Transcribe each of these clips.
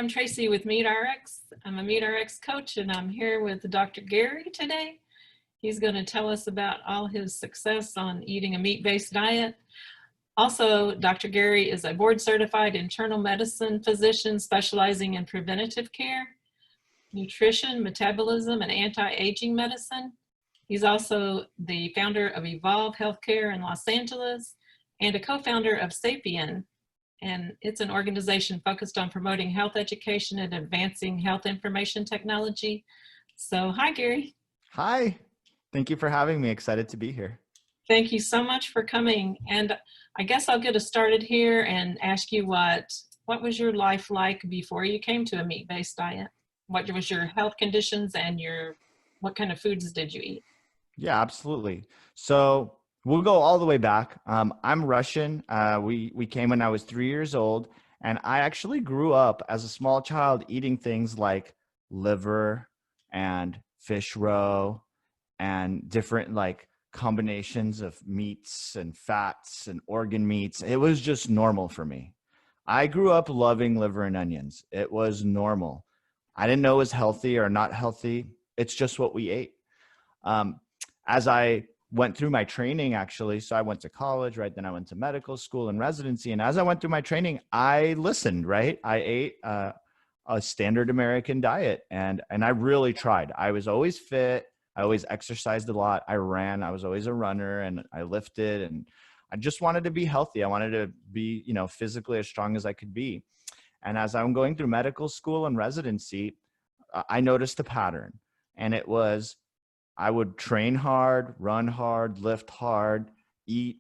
I'm Tracy with MeatRx. I'm a MeatRx coach, and I'm here with Dr. Gary today. He's going to tell us about all his success on eating a meat-based diet. Also, Dr. Gary is a board-certified internal medicine physician specializing in preventative care, nutrition, metabolism, and anti-aging medicine. He's also the founder of Evolve Healthcare in Los Angeles and a co-founder of Sapien, and it's an organization focused on promoting health education and advancing health information technology. So, hi, Gary. Hi, thank you for having me. Excited to be here. Thank you so much for coming. And I guess I'll get us started here and ask you what was your life like before you came to a meat-based diet? What was your health conditions and what kind of foods did you eat? Yeah, absolutely. So we'll go all the way back. I'm Russian. We came when I was 3 years old, and I actually grew up as a small child eating things like liver and fish roe and different like combinations of meats and fats and organ meats. It was just normal for me. I grew up loving liver and onions. It was normal. I didn't know it was healthy or not healthy. It's just what we ate. Um, as I went through my training, actually, so I went to college, right? Then I went to medical school and residency. And as I went through my training, I listened, right? I ate a standard American diet, and I really tried. I was always fit. I always exercised a lot. I ran. I was always a runner, and I lifted, and I just wanted to be healthy. I wanted to be, physically as strong as I could be. And as I'm going through medical school and residency, I noticed a pattern, and it was I would train hard, run hard, lift hard, eat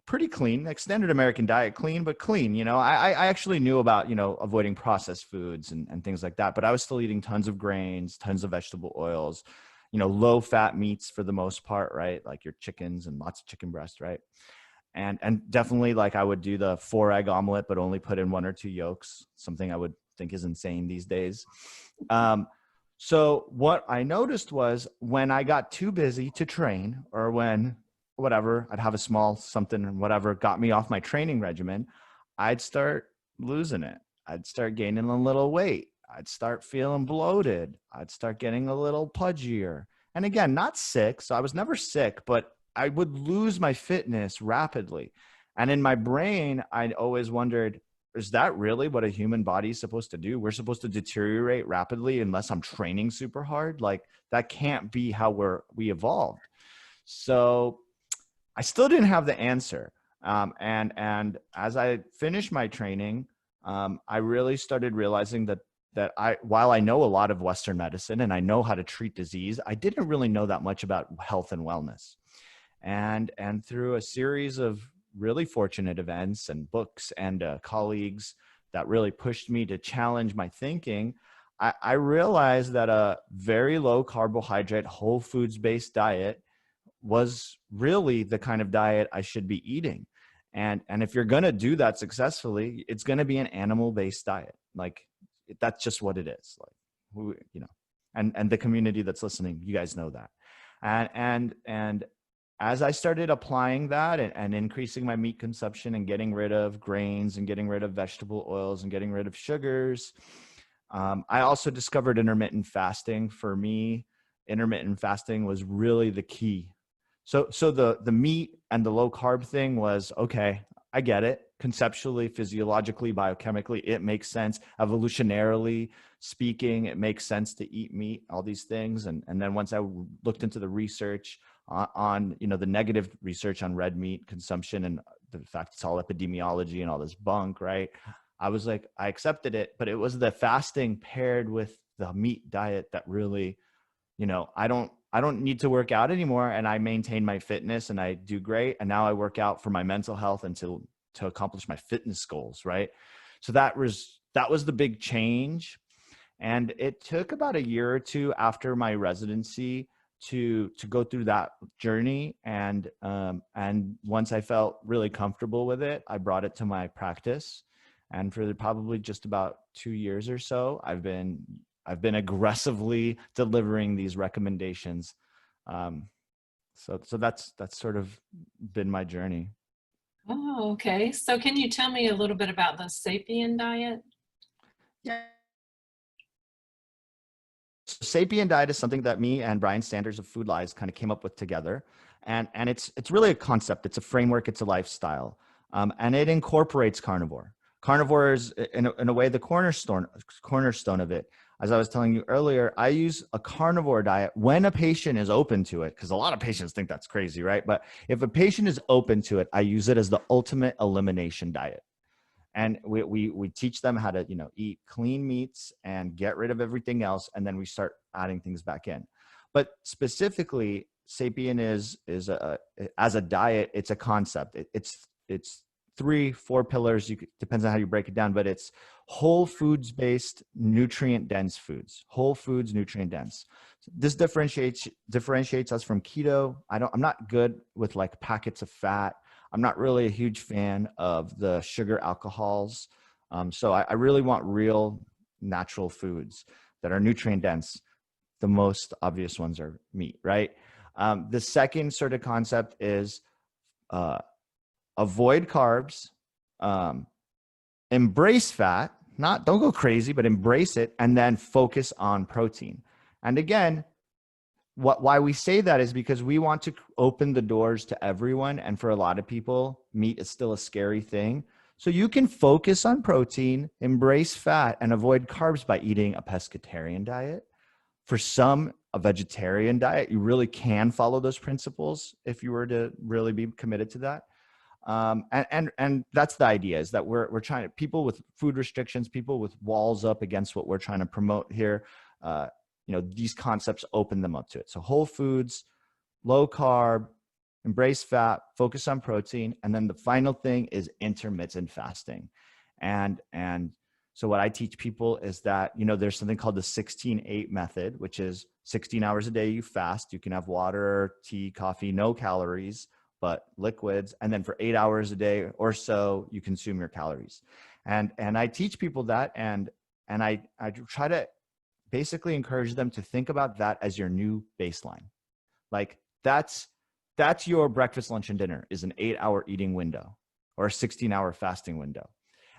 pretty clean, like standard American diet, clean, but clean. I actually knew about, avoiding processed foods and things like that, but I was still eating tons of grains, tons of vegetable oils, low fat meats for the most part, right? Like your chickens and lots of chicken breast, right? And definitely like I would do the 4-egg omelet, but only put in 1 or 2 yolks, something I would think is insane these days. So what I noticed was when I got too busy to train, or when whatever, I'd have a small something or whatever got me off my training regimen, I'd start losing it. I'd start gaining a little weight. I'd start feeling bloated. I'd start getting a little pudgier. And again, not sick. So I was never sick, but I would lose my fitness rapidly. And in my brain, I'd always wondered, is that really what a human body is supposed to do? We're supposed to deteriorate rapidly unless I'm training super hard. Like that can't be how we evolved. So I still didn't have the answer. And as I finished my training, I really started realizing that while I know a lot of Western medicine and I know how to treat disease, I didn't really know that much about health and wellness. And through a series of really fortunate events and books and colleagues that really pushed me to challenge my thinking, I realized that a very low carbohydrate, whole foods based diet was really the kind of diet I should be eating. And if you're going to do that successfully, it's going to be an animal based diet. Like that's just what it is. Like, and the community that's listening, you guys know that. And as I started applying that and increasing my meat consumption and getting rid of grains and getting rid of vegetable oils and getting rid of sugars, I also discovered intermittent fasting. For me, intermittent fasting was really the key. So the meat and the low carb thing was, okay, I get it. Conceptually, physiologically, biochemically, it makes sense. Evolutionarily speaking, it makes sense to eat meat, all these things. And then once I looked into the research on the negative research on red meat consumption and the fact it's all epidemiology and all this bunk, right? I was like, I accepted it, but it was the fasting paired with the meat diet that really, I don't need to work out anymore, and I maintain my fitness and I do great. And now I work out for my mental health and to accomplish my fitness goals, right? So that was the big change. And it took about a year or two after my residency to go through that journey. And once I felt really comfortable with it, I brought it to my practice. And for probably just about 2 years or so, I've been aggressively delivering these recommendations. So that's sort of been my journey. Oh, okay. So can you tell me a little bit about the sapien diet? Yeah. sapien diet is something that me and Brian Sanders of Food Lies kind of came up with together. And it's really a concept. It's a framework. It's a lifestyle. And it incorporates carnivore. Carnivore is in a way the cornerstone of it. As I was telling you earlier, I use a carnivore diet when a patient is open to it, because a lot of patients think that's crazy, right? But if a patient is open to it, I use it as the ultimate elimination diet. And we teach them how to, eat clean meats and get rid of everything else, and then we start adding things back in. But specifically, sapien is as a diet, it's a concept. It's 3-4 pillars. Depends on how you break it down, but it's whole foods based, nutrient dense foods. Whole foods, nutrient dense. This differentiates us from keto. I'm not good with like packets of fat. I'm not really a huge fan of the sugar alcohols. So I really want real natural foods that are nutrient dense. The most obvious ones are meat, right? The second sort of concept is avoid carbs, embrace fat, don't go crazy, but embrace it, and then focus on protein. And again, why we say that is because we want to open the doors to everyone. And for a lot of people, meat is still a scary thing. So you can focus on protein, embrace fat, and avoid carbs by eating a pescatarian diet. For some, a vegetarian diet. You really can follow those principles if you were to really be committed to that. And that's the idea, is that we're trying to, people with food restrictions, people with walls up against what we're trying to promote here, these concepts open them up to it. So whole foods, low carb, embrace fat, focus on protein. And then the final thing is intermittent fasting. And so what I teach people is that, there's something called the 16-8 method, which is 16 hours a day you fast. You can have water, tea, coffee, no calories, but liquids. And then for 8 hours a day or so, you consume your calories. And I teach people that, and I try to basically encourage them to think about that as your new baseline. Like that's your breakfast, lunch, and dinner is an 8-hour eating window or a 16-hour fasting window.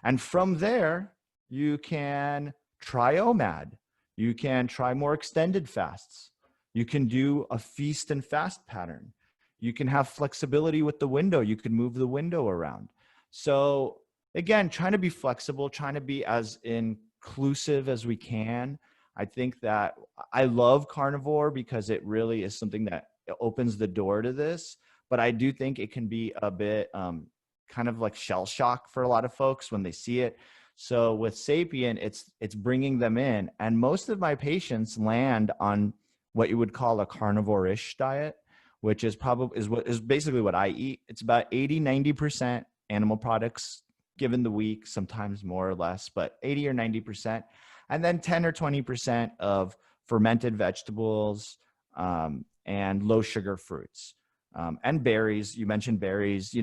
And from there, you can try OMAD. You can try more extended fasts. You can do a feast and fast pattern. You can have flexibility with the window. You can move the window around. So again, trying to be flexible, trying to be as inclusive as we can. I think that I love carnivore because it really is something that opens the door to this, but I do think it can be a bit kind of like shell shock for a lot of folks when they see it. So with sapien, it's bringing them in, and most of my patients land on what you would call a carnivore-ish diet, which is basically what I eat. It's about 80-90% animal products given the week, sometimes more or less, but 80 or 90%. And then 10 or 20% of fermented vegetables and low sugar fruits and berries. You mentioned berries,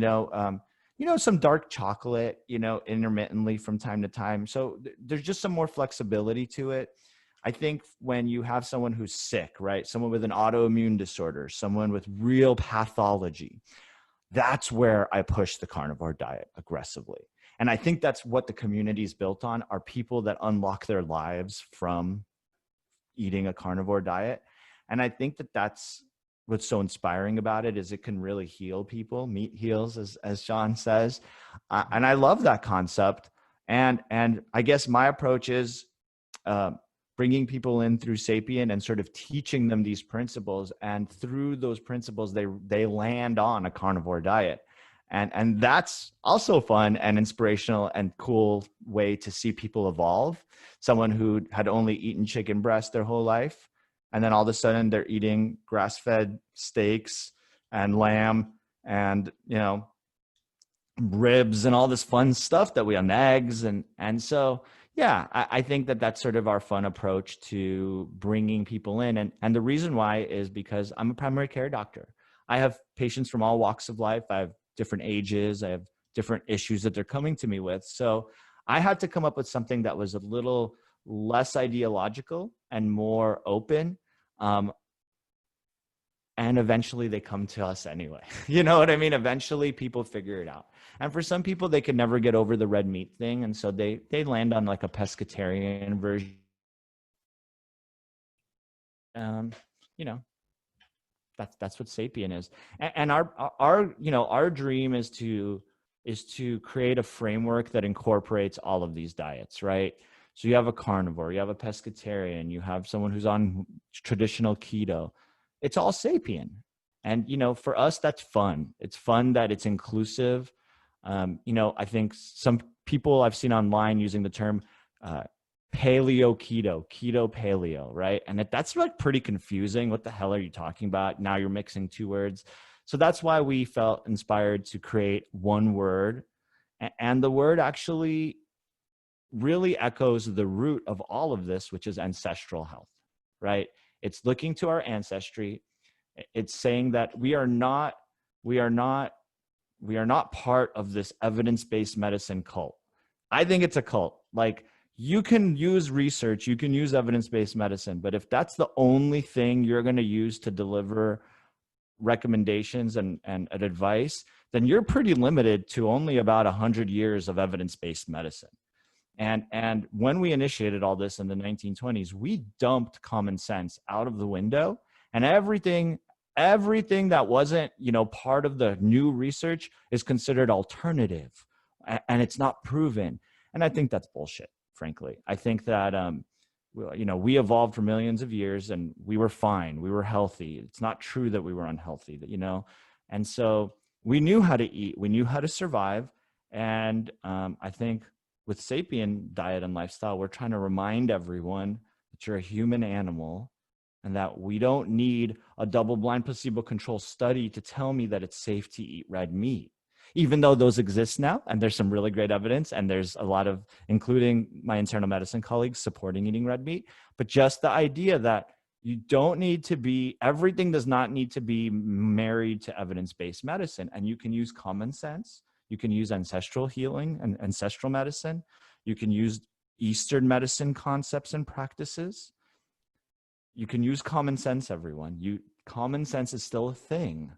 some dark chocolate, intermittently from time to time. So there's just some more flexibility to it. I think when you have someone who's sick, right? Someone with an autoimmune disorder, someone with real pathology, that's where I push the carnivore diet aggressively. And I think that's what the community is built on, are people that unlock their lives from eating a carnivore diet. And I think that that's what's so inspiring about it, is it can really heal people. Meat heals, as Sean says. And I love that concept. And I guess my approach is bringing people in through sapien and sort of teaching them these principles. And through those principles, they land on a carnivore diet. And that's also fun and inspirational and cool way to see people evolve. Someone who had only eaten chicken breast their whole life, and then all of a sudden they're eating grass-fed steaks and lamb and, ribs and all this fun stuff that we on eggs. And so, yeah, I think that that's sort of our fun approach to bringing people in. And the reason why is because I'm a primary care doctor. I have patients from all walks of life. I have different ages. I have different issues that they're coming to me with. So I had to come up with something that was a little less ideological and more open. And eventually they come to us anyway. You know what I mean? Eventually people figure it out. And for some people, they can never get over the red meat thing. And so they land on like a pescatarian version you know, that's what sapien is. And our our dream is to create a framework that incorporates all of these diets, right? So you have a carnivore, you have a pescatarian, you have someone who's on traditional keto. It's all sapien. And for us, that's fun. It's fun that it's inclusive. I think some people I've seen online using the term uh, paleo keto paleo, right? And that's like pretty confusing. What the hell are you talking about? Now you're mixing two words. So that's why we felt inspired to create one word. And the word actually really echoes the root of all of this, which is ancestral health, right? It's looking to our ancestry. It's saying that we are not part of this evidence-based medicine cult. I think it's a cult. Like, you can use research, you can use evidence-based medicine, but if that's the only thing you're going to use to deliver recommendations and advice, then you're pretty limited to only about 100 years of evidence-based medicine. And when we initiated all this in the 1920s, we dumped common sense out of the window, and everything that wasn't, part of the new research is considered alternative, and it's not proven. And I think that's bullshit, frankly. I think that, we evolved for millions of years and we were fine. We were healthy. It's not true that we were unhealthy, and so we knew how to eat. We knew how to survive. And I think with sapien diet and lifestyle, we're trying to remind everyone that you're a human animal and that we don't need a double-blind placebo-controlled study to tell me that it's safe to eat red meat, even though those exist now. And there's some really great evidence. And there's a lot of, including my internal medicine colleagues, supporting eating red meat. But just the idea that everything does not need to be married to evidence-based medicine. And you can use common sense. You can use ancestral healing and ancestral medicine. You can use Eastern medicine concepts and practices. You can use common sense, everyone. Common sense is still a thing.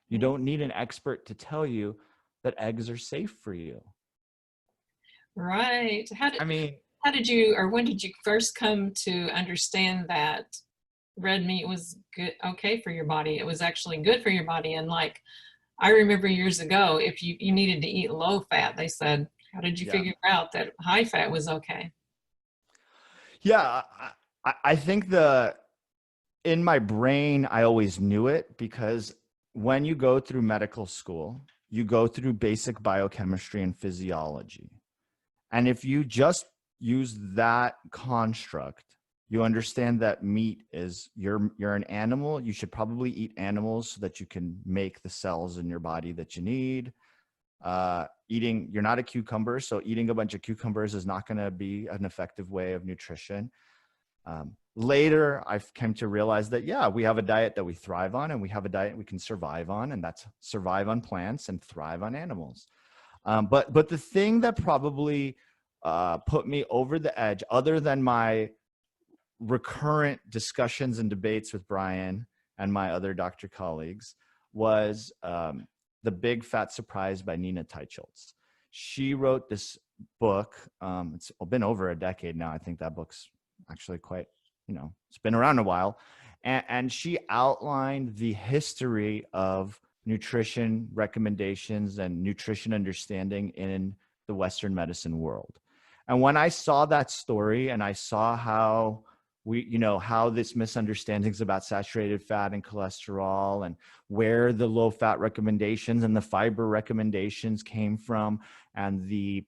You don't need an expert to tell you that eggs are safe for you. Right. How I mean, did you, or when did you first come to understand that red meat was good, okay for your body? It was actually good for your body. And like, I remember years ago, if you needed to eat low fat, they said, how did you yeah. figure out that high fat was okay? Yeah, I think in my brain, I always knew it, because when you go through medical school, you go through basic biochemistry and physiology. And if you just use that construct, you understand that meat is, you're an animal. You should probably eat animals so that you can make the cells in your body that you need. You're not a cucumber, so eating a bunch of cucumbers is not going to be an effective way of nutrition. Later, I've come to realize that, yeah, we have a diet that we thrive on, and we have a diet we can survive on, and that's survive on plants and thrive on animals. But the thing that probably put me over the edge, other than my recurrent discussions and debates with Brian and my other doctor colleagues, was The Big Fat Surprise by Nina Teicholz. She wrote this book. It's been over a decade now. I think that book's actually quite, it's been around a while. And she outlined the history of nutrition recommendations and nutrition understanding in the Western medicine world. And when I saw that story and I saw how how this misunderstandings about saturated fat and cholesterol, and where the low fat recommendations and the fiber recommendations came from, and the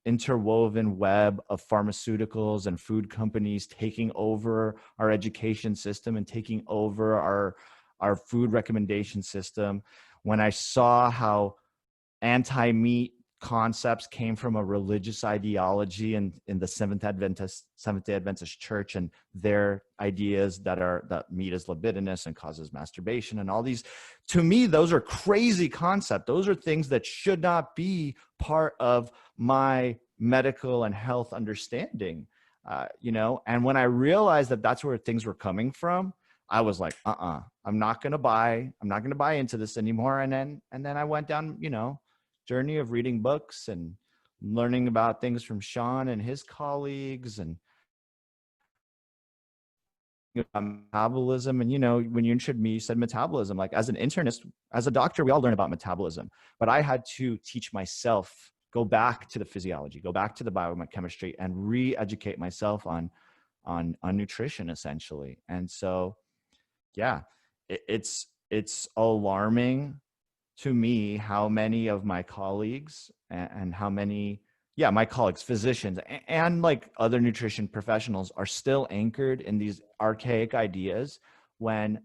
interwoven web of pharmaceuticals and food companies taking over our education system and taking over our food recommendation system, when I saw how anti-meat concepts came from a religious ideology in the Seventh-day Adventist Church, and their ideas that meat is libidinous and causes masturbation, and all these, to me, those are crazy concepts. Those are things that should not be part of my medical and health understanding. And when I realized that that's where things were coming from, I was like, I'm not gonna buy into this anymore. And then I went down, journey of reading books and learning about things from Sean and his colleagues, and about metabolism. And, when you introduced me, you said metabolism. Like as an internist, as a doctor, we all learn about metabolism, but I had to teach myself, go back to the physiology, go back to the biochemistry and re-educate myself on nutrition essentially. And so, yeah, it's alarming to me how many of my colleagues and how many, yeah, my colleagues, physicians, and like other nutrition professionals are still anchored in these archaic ideas when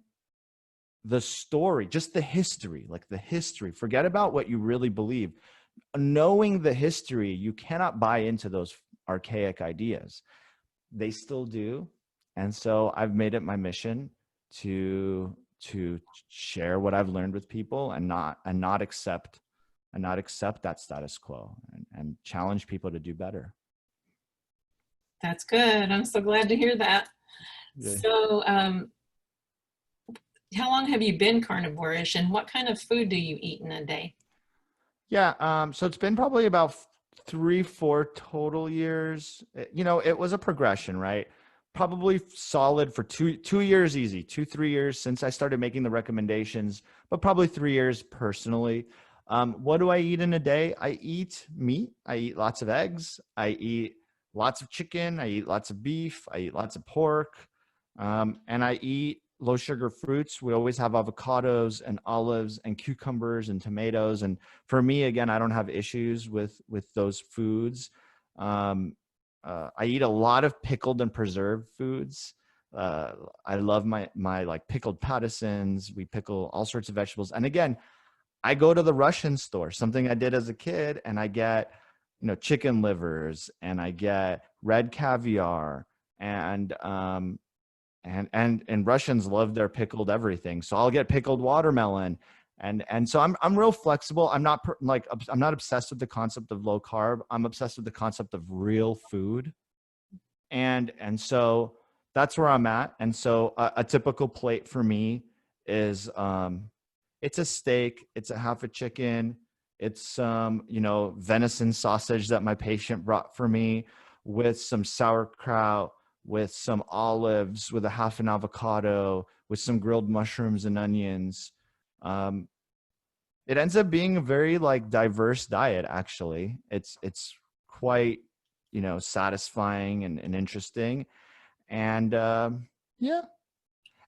the story, just the history, like the history, forget about what you really believe. Knowing the history, you cannot buy into those archaic ideas. They still do. And so I've made it my mission to share what I've learned with people and not accept that status quo and challenge people to do better. That's good. I'm so glad to hear that. Yeah. So, how long have you been carnivore-ish, and what kind of food do you eat in a day? Yeah. So it's been probably about 3, 4 total years. It was a progression, right? Probably solid for two years, easy, 2, 3 years since I started making the recommendations, but probably 3 years personally. What do I eat in a day? I eat meat. I eat lots of eggs. I eat lots of chicken. I eat lots of beef. I eat lots of pork. And I eat low sugar fruits. We always have avocados and olives and cucumbers and tomatoes. And for me, again, I don't have issues with those foods. I eat a lot of pickled and preserved foods. I love my like pickled patisans. We pickle all sorts of vegetables. And again, I go to the Russian store, something I did as a kid, and I get, chicken livers, and I get red caviar, and Russians love their pickled everything. So I'll get pickled watermelon. And so I'm real flexible. I'm not obsessed with the concept of low carb. I'm obsessed with the concept of real food. And so that's where I'm at. And so a typical plate for me is it's a steak, it's a half a chicken, it's some, venison sausage that my patient brought for me with some sauerkraut, with some olives, with a half an avocado, with some grilled mushrooms and onions. It ends up being a very like diverse diet. Actually, it's quite, satisfying and interesting. And yeah.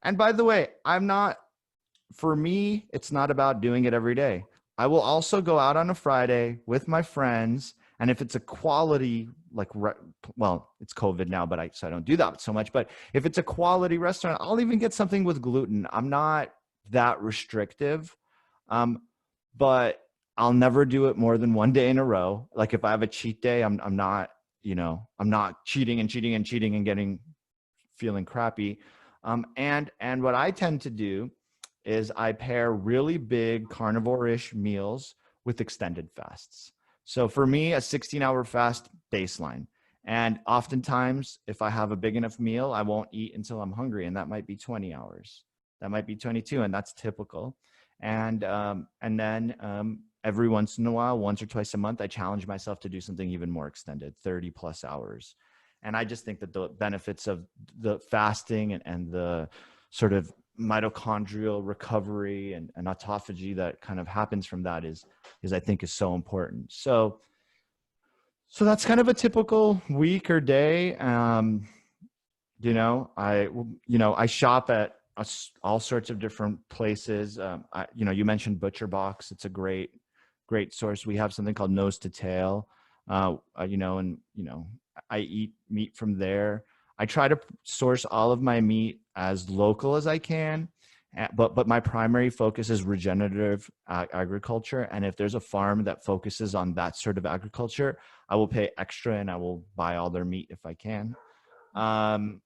And by the way, for me, it's not about doing it every day. I will also go out on a Friday with my friends. And if it's a quality, well, it's COVID now, so I don't do that so much. But if it's a quality restaurant, I'll even get something with gluten. I'm not that restrictive. But I'll never do it more than one day in a row. Like if I have a cheat day, I'm not, I'm not cheating and cheating and cheating and feeling crappy. And what I tend to do is I pair really big carnivore-ish meals with extended fasts. So for me, a 16-hour fast baseline. And oftentimes, if I have a big enough meal, I won't eat until I'm hungry, and that might be 20 hours. That might be 22, and that's typical. And then every once in a while, once or twice a month, I challenge myself to do something even more extended, 30 plus hours. And I just think that the benefits of the fasting and the sort of mitochondrial recovery and autophagy that kind of happens from that is I think is so important. So that's kind of a typical week or day. I shop at all sorts of different places. You mentioned Butcher Box. It's a great source. We have something called Nose to Tail, I eat meat from there. I try to source all of my meat as local as I can, but my primary focus is regenerative agriculture. And if there's a farm that focuses on that sort of agriculture, I will pay extra and I will buy all their meat if I can. I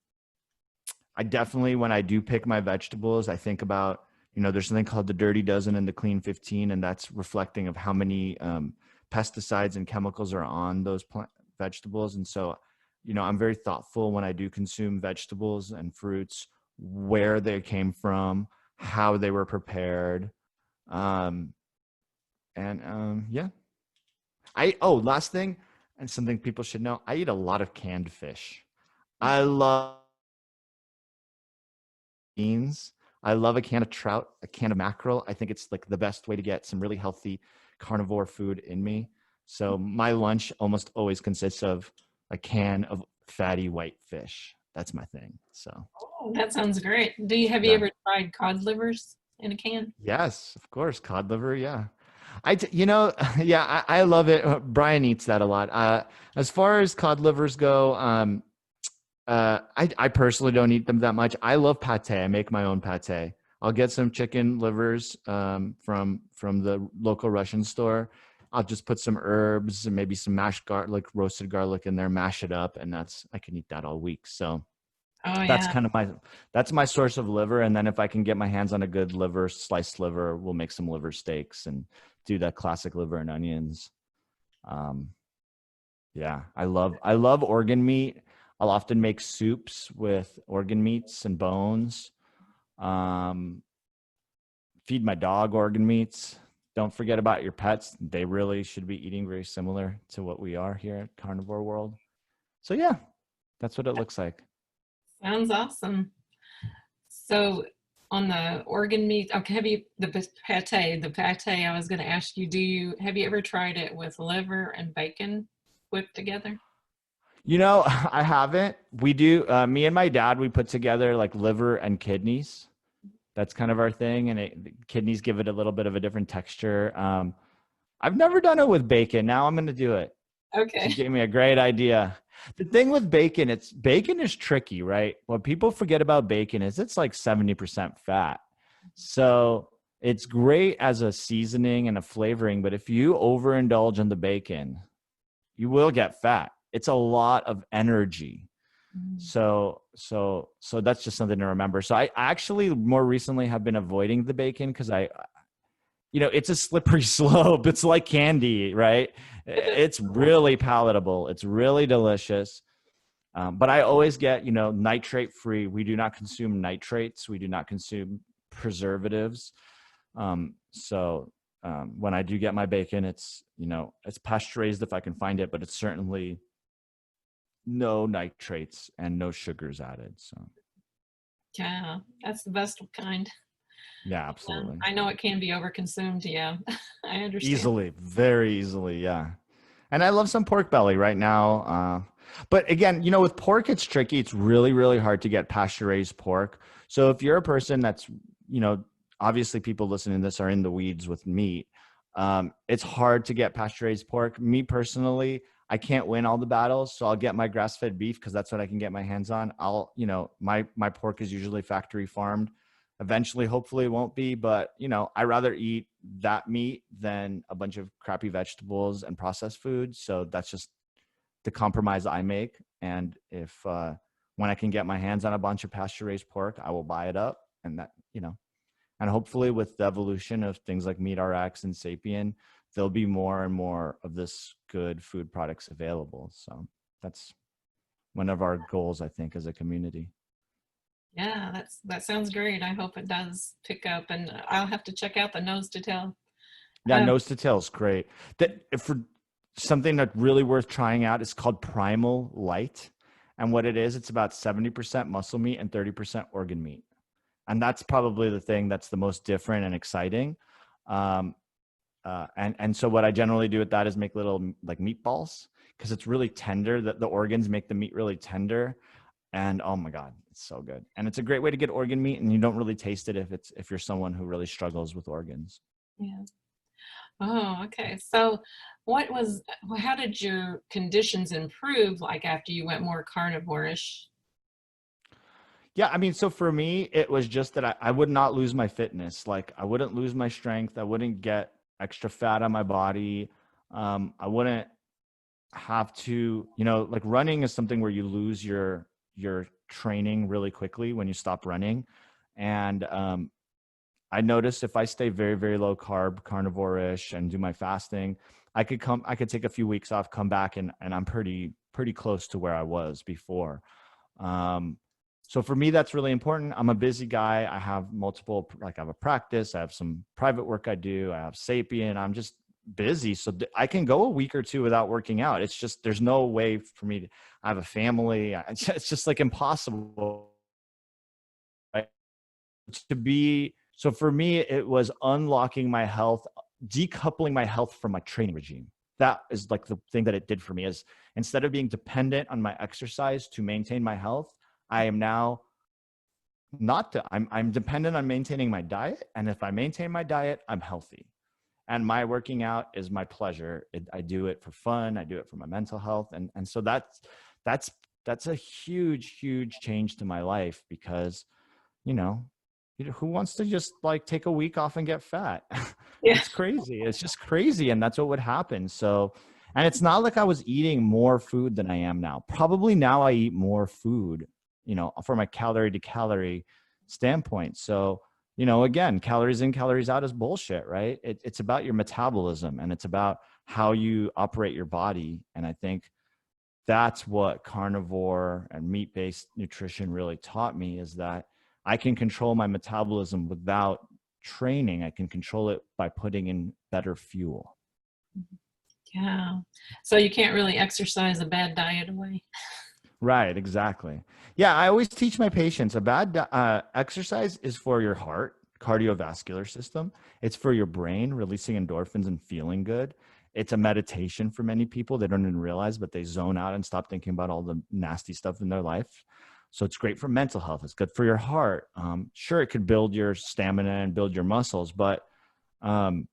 definitely, when I do pick my vegetables, I think about, there's something called the Dirty Dozen and the Clean 15, and that's reflecting of how many pesticides and chemicals are on those vegetables. And so, I'm very thoughtful when I do consume vegetables and fruits, where they came from, how they were prepared. Yeah. Last thing, and something people should know, I eat a lot of canned fish. I love beans. I love a can of trout, a can of mackerel. I think it's like the best way to get some really healthy carnivore food in me. So my lunch almost always consists of a can of fatty white fish. That's my thing. So Oh, that sounds great. Have you yeah. ever tried cod livers in a can? Yes, of course. Cod liver. Yeah. Yeah, I love it. Brian eats that a lot. As far as cod livers go, I personally don't eat them that much. I love pate. I make my own pate. I'll get some chicken livers from the local Russian store. I'll just put some herbs and maybe some mashed garlic, roasted garlic in there, mash it up, and I can eat that all week. So Oh that's yeah. kind of that's my source of liver. And then if I can get my hands on a good liver, sliced liver, we'll make some liver steaks and do that classic liver and onions. Um, yeah, I love organ meat. I'll often make soups with organ meats and bones. Um, Feed my dog organ meats. Don't forget about your pets. They really should be eating very similar to what we are here at Carnivore World. So yeah, that's what it looks like. Sounds awesome. So on the organ meat, okay, the pate, I was going to ask you, have you ever tried it with liver and bacon whipped together? I haven't. We do. Me and my dad, we put together like liver and kidneys. That's kind of our thing, and the kidneys give it a little bit of a different texture. I've never done it with bacon. Now I'm going to do it. Okay. She gave me a great idea. The thing with bacon, bacon is tricky, right? What people forget about bacon is it's like 70% fat. So it's great as a seasoning and a flavoring, but if you overindulge on the bacon, you will get fat. It's a lot of energy. Mm. So that's just something to remember. So I actually more recently have been avoiding the bacon because it's a slippery slope. It's like candy, right? It is. It's really palatable. It's really delicious. But I always get, nitrate free. We do not consume nitrates. We do not consume preservatives. When I do get my bacon, it's pasture raised if I can find it, but it's certainly no nitrates and no sugars added. So Yeah, that's the best kind. yeah, Yeah, absolutely. I know it can be overconsumed. Yeah, I understand. Easily, very easily. Yeah. And I love some pork belly right now. But again, with pork, it's tricky. It's really, really hard to get pasture raised pork. So if you're a person that's, you know, obviously people listening to this are in the weeds with meat. It's hard to get pasture raised pork. Me personally, I can't win all the battles. So I'll get my grass fed beef because that's what I can get my hands on. My pork is usually factory farmed. Eventually, hopefully it won't be, but I rather eat that meat than a bunch of crappy vegetables and processed food. So that's just the compromise I make. And if when I can get my hands on a bunch of pasture raised pork, I will buy it up. And and hopefully with the evolution of things like MeatRx and Sapien, there'll be more and more of this good food products available. So that's one of our goals, I think, as a community. Yeah, that sounds great. I hope it does pick up, and I'll have to check out the nose to tail. Yeah, Um, nose to tail is great. That for something that's really worth trying out, it's called Primal Light. And what it is, it's about 70% muscle meat and 30% organ meat. And that's probably the thing that's the most different and exciting. Um, and so what I generally do with that is make little like meatballs because it's really tender. That the organs make the meat really tender. And oh my God, it's so good. And it's a great way to get organ meat, and you don't really taste it if you're someone who really struggles with organs. yeah. Oh, okay. So, how did your conditions improve, like after you went more carnivore-ish? Yeah, I mean, so for me, it was just that I would not lose my fitness. Like I wouldn't lose my strength. I wouldn't get extra fat on my body. I wouldn't have to, like running is something where you lose your training really quickly when you stop running. And I noticed if I stay very, very low carb, carnivore-ish, and do my fasting, I could take a few weeks off, come back, and I'm pretty close to where I was before. Um, so for me, that's really important. I'm a busy guy. I have multiple, like I have a practice. I have some private work I do. I have Sapien. I'm just busy. So I can go a week or two without working out. It's just, there's no way for me to, I have a family. It's just like impossible. Right? so for me, it was unlocking my health, decoupling my health from my training regime. That is like the thing that it did for me, is instead of being dependent on my exercise to maintain my health, I am now not to, I'm dependent on maintaining my diet. And if I maintain my diet, I'm healthy. And my working out is my pleasure. I do it for fun. I do it for my mental health. And so that's, that's a huge change to my life, because, you know, who wants to just like take a week off and get fat? Yeah. It's crazy. It's just crazy. And that's what would happen. So, and it's not like I was eating more food than I am now. Probably now I eat more food, you know, from a calorie to calorie standpoint. So, you know, again, calories in, calories out is bullshit, right? It's about your metabolism, and it's about how you operate your body. And I think that's what carnivore and meat-based nutrition really taught me, is that I can control my metabolism without training. I can control it by putting in better fuel. Yeah. So you can't really exercise a bad diet away. Right, exactly. Yeah, I always teach my patients a exercise is for your heart, cardiovascular system. It's for your brain, releasing endorphins and feeling good. It's a meditation for many people. They don't even realize, but they zone out and stop thinking about all the nasty stuff in their life. So it's great for mental health. It's good for your heart. Sure, it could build your stamina and build your muscles, but um,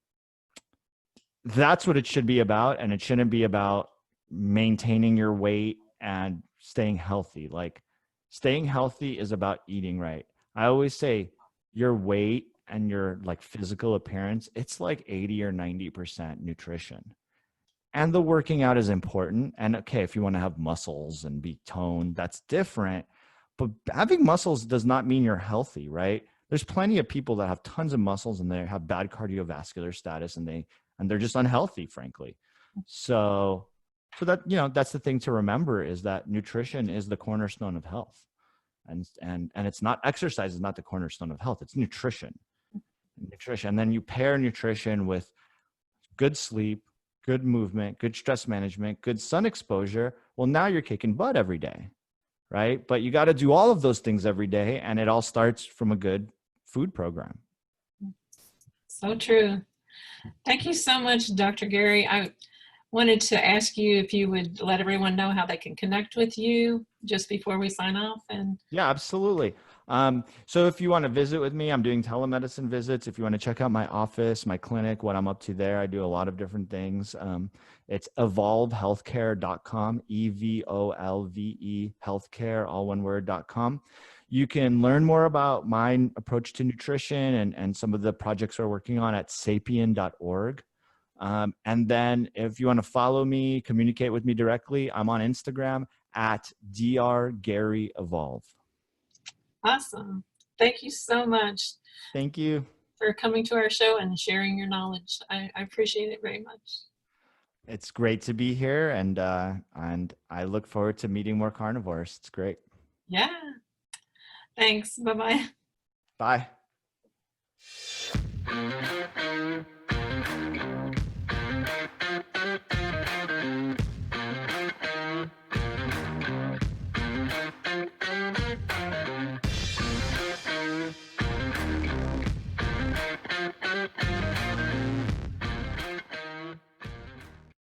that's what it should be about. And it shouldn't be about maintaining your weight and staying healthy. Like, staying healthy is about eating right. I always say your weight and your like physical appearance, it's like 80 or 90% nutrition. And the working out is important. And okay, if you want to have muscles and be toned, that's different. But having muscles does not mean you're healthy, right? There's plenty of people that have tons of muscles and they have bad cardiovascular status, and they're just unhealthy, frankly. So that, you know, that's the thing to remember, is that nutrition is the cornerstone of health. And it's not, exercise is not the cornerstone of health. It's nutrition. And then you pair nutrition with good sleep, good movement, good stress management, good sun exposure. Well, now you're kicking butt every day, right? But you got to do all of those things every day. And it all starts from a good food program. So true. Thank you so much, Dr. Gary. I wanted to ask you if you would let everyone know how they can connect with you just before we sign off. And Yeah, absolutely. So if you want to visit with me, I'm doing telemedicine visits. If you want to check out my office, my clinic, what I'm up to there, I do a lot of different things. It's evolvehealthcare.com, EVOLVE healthcare, all one word.com. You can learn more about my approach to nutrition and some of the projects we're working on at sapien.org. And then if you want to follow me, communicate with me directly, I'm on Instagram at drgaryevolve. awesome. Thank you so much Thank you. for coming to our show and sharing your knowledge. I appreciate it very much. It's great to be here, and I look forward to meeting more carnivores. It's great. Yeah. Thanks. Bye-bye. Bye.